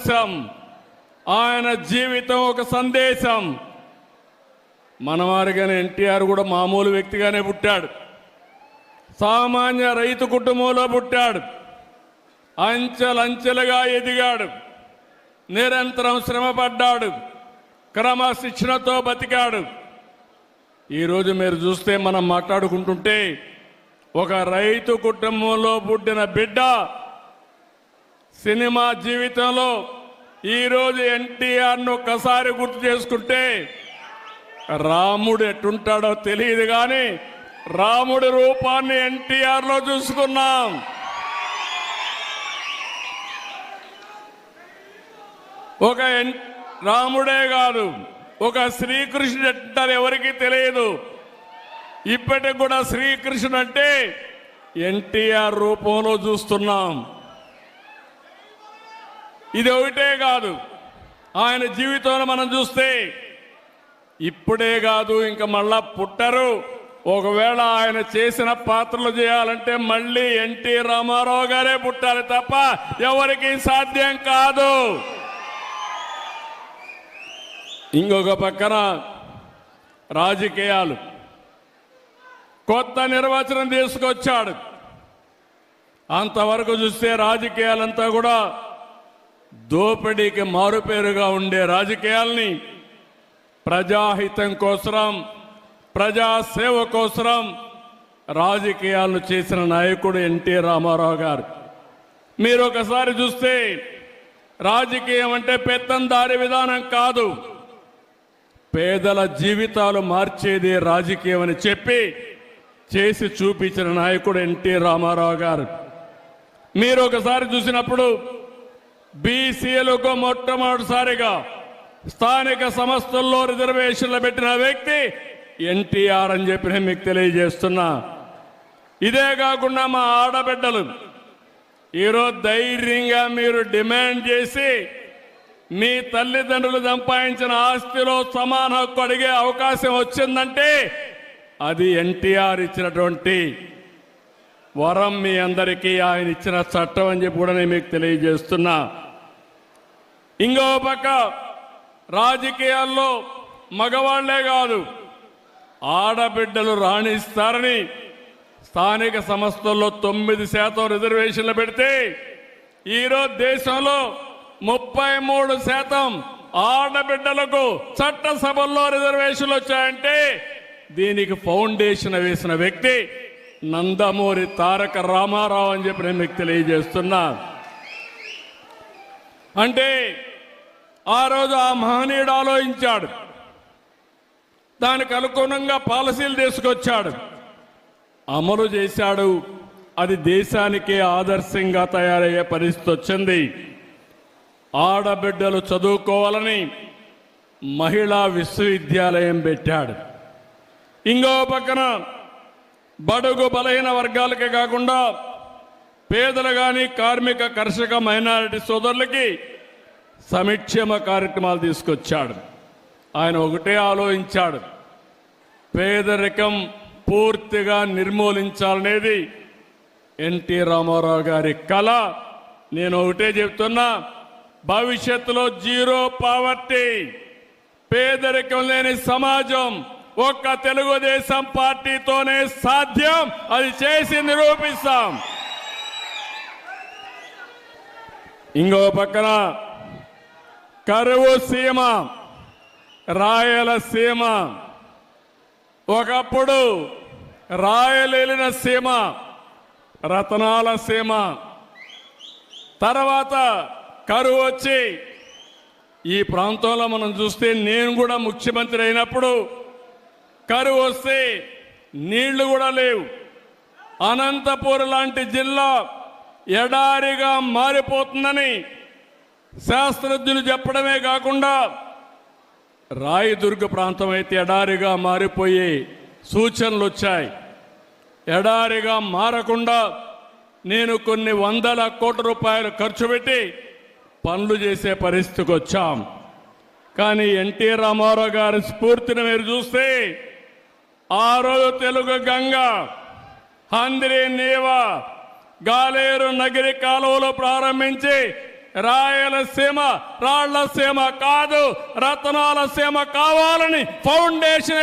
ఆదర్శం, ఆయన జీవితం ఒక సందేశం. మనవారిగానే ఎన్టీఆర్ కూడా మామూలు వ్యక్తిగానే పుట్టాడు. సామాన్య రైతు కుటుంబంలో పుట్టాడు. అంచెలంచెలుగా ఎదిగాడు. నిరంతరం శ్రమపడ్డాడు. క్రమశిక్షణతో బతికాడు. ఈరోజు మీరు చూస్తే మనం మాట్లాడుకుంటుంటే ఒక రైతు కుటుంబంలో పుట్టిన బిడ్డ సినిమా జీవితంలో ఈరోజు ఎన్టీఆర్ను ఒక్కసారి గుర్తు చేసుకుంటే రాముడు ఎట్టుంటాడో తెలియదు, కానీ రాముడి రూపాన్ని ఎన్టీఆర్లో చూసుకున్నాం. ఒక రాముడే కాదు, ఒక శ్రీకృష్ణుడు ఎట్టారు ఎవరికి తెలియదు. ఇప్పటికి కూడా శ్రీకృష్ణుడు అంటే ఎన్టీఆర్ రూపంలో చూస్తున్నాం. ఇది ఒకటే కాదు, ఆయన జీవితంలో మనం చూస్తే ఇప్పుడే కాదు ఇంకా మళ్ళా పుట్టరు. ఒకవేళ ఆయన చేసిన పాత్రలు చేయాలంటే మళ్ళీ ఎన్టీ రామారావు గారే పుట్టాలి తప్ప ఎవరికి సాధ్యం కాదు. ఇంకొక పక్కన రాజకీయాలు, కొత్త నిర్వచనం తీసుకొచ్చాడు. అంతవరకు చూస్తే రాజకీయాలంతా కూడా దోపిడీకి మారుపేరుగా ఉండే రాజకీయాల్ని ప్రజాహితం కోసం, ప్రజాసేవ కోసం రాజకీయాలను చేసిన నాయకుడు ఎన్టీ రామారావు గారు. మీరు ఒకసారి చూస్తే రాజకీయం అంటే పెత్తందారి విధానం కాదు, పేదల జీవితాలు మార్చేది రాజకీయం అని చెప్పి చేసి చూపించిన నాయకుడు ఎన్టీ రామారావు గారు. మీరు ఒకసారి చూసినప్పుడు బీసీలకు మొట్టమొదటిసారిగా స్థానిక సంస్థల్లో రిజర్వేషన్లు పెట్టిన వ్యక్తి ఎన్టీఆర్ అని చెప్పి నేను మీకు తెలియజేస్తున్నా. ఇదే కాకుండా మా ఆడబిడ్డలు ఈరోజు ధైర్యంగా మీరు డిమాండ్ చేసి మీ తల్లిదండ్రులు సంపాదించిన ఆస్తిలో సమాన హక్కు అడిగే అవకాశం వచ్చిందంటే అది ఎన్టీఆర్ ఇచ్చినటువంటి వరం, మీ అందరికీ ఆయన ఇచ్చిన చట్టం అని చెప్పి కూడా నేను మీకు తెలియజేస్తున్నా. ఇంకో పక్క రాజకీయాల్లో మగవాళ్లే కాదు, ఆడబిడ్డలు రాణిస్తారని స్థానిక సంస్థల్లో 9% రిజర్వేషన్లు పెడితే ఈరోజు దేశంలో 33% ఆడబిడ్డలకు చట్టసభల్లో రిజర్వేషన్లు వచ్చాయంటే దీనికి ఫౌండేషన్ వేసిన వ్యక్తి నందమూరి తారక రామారావు అని చెప్పి నేను మీకు తెలియజేస్తున్నా. అంటే ఆ రోజు ఆ మహనీయుడు ఆలోచించాడు, దానికి అనుగుణంగా పాలసీలు తీసుకొచ్చాడు, అమలు చేశాడు. అది దేశానికే ఆదర్శంగా తయారయ్యే పరిస్థితి వచ్చింది. ఆడబిడ్డలు చదువుకోవాలని మహిళా విశ్వవిద్యాలయం పెట్టాడు. ఇంకో పక్కన బడుగు బలహీన వర్గాలకే కాకుండా పేదలు కానీ కార్మిక కర్షక మైనారిటీ సోదరులకి సంక్షేమ కార్యక్రమాలు తీసుకొచ్చాడు. ఆయన ఒకటే ఆలోచించాడు, పేదరికం పూర్తిగా నిర్మూలించాలనేది ఎన్టీ రామారావు గారి కళ. నేను ఒకటే చెప్తున్నా, భవిష్యత్తులో జీరో పావర్టీ, పేదరికం లేని సమాజం ఒక్క తెలుగుదేశం పార్టీతోనే సాధ్యం. అది చేసి నిరూపిస్తాం. ఇంకో పక్కన కరువు సీమ, రాయలసీమ, ఒకప్పుడు రాయలేలిన సీమ, రతనాల సీమ, తర్వాత కరువు వచ్చి ఈ ప్రాంతంలో మనం చూస్తే నేను కూడా ముఖ్యమంత్రి అయినప్పుడు కరువు వస్తే నీళ్లు కూడా లేవు. అనంతపూర్ లాంటి జిల్లా ఎడారిగా మారిపోతుందని శాస్త్రజ్ఞులు చెప్పడమే కాకుండా రాయదుర్గ ప్రాంతం అయితే ఎడారిగా మారిపోయే సూచనలు వచ్చాయి. ఎడారిగా మారకుండా నేను కొన్ని వందల కోట్ల రూపాయలు ఖర్చు పెట్టి పనులు చేసే పరిస్థితికి వచ్చాం. కానీ ఎన్టీ రామారావు గారి స్ఫూర్తిని మీరు చూస్తే ఆ రోజు తెలుగు గంగ, హంద్రి నీవ, గాలేరు నగిరి కాలువలు ప్రారంభించి రాయలసీమ రాళ్లసీమ కాదు, రతనాల సీమ కావాలని ఫౌండేషన్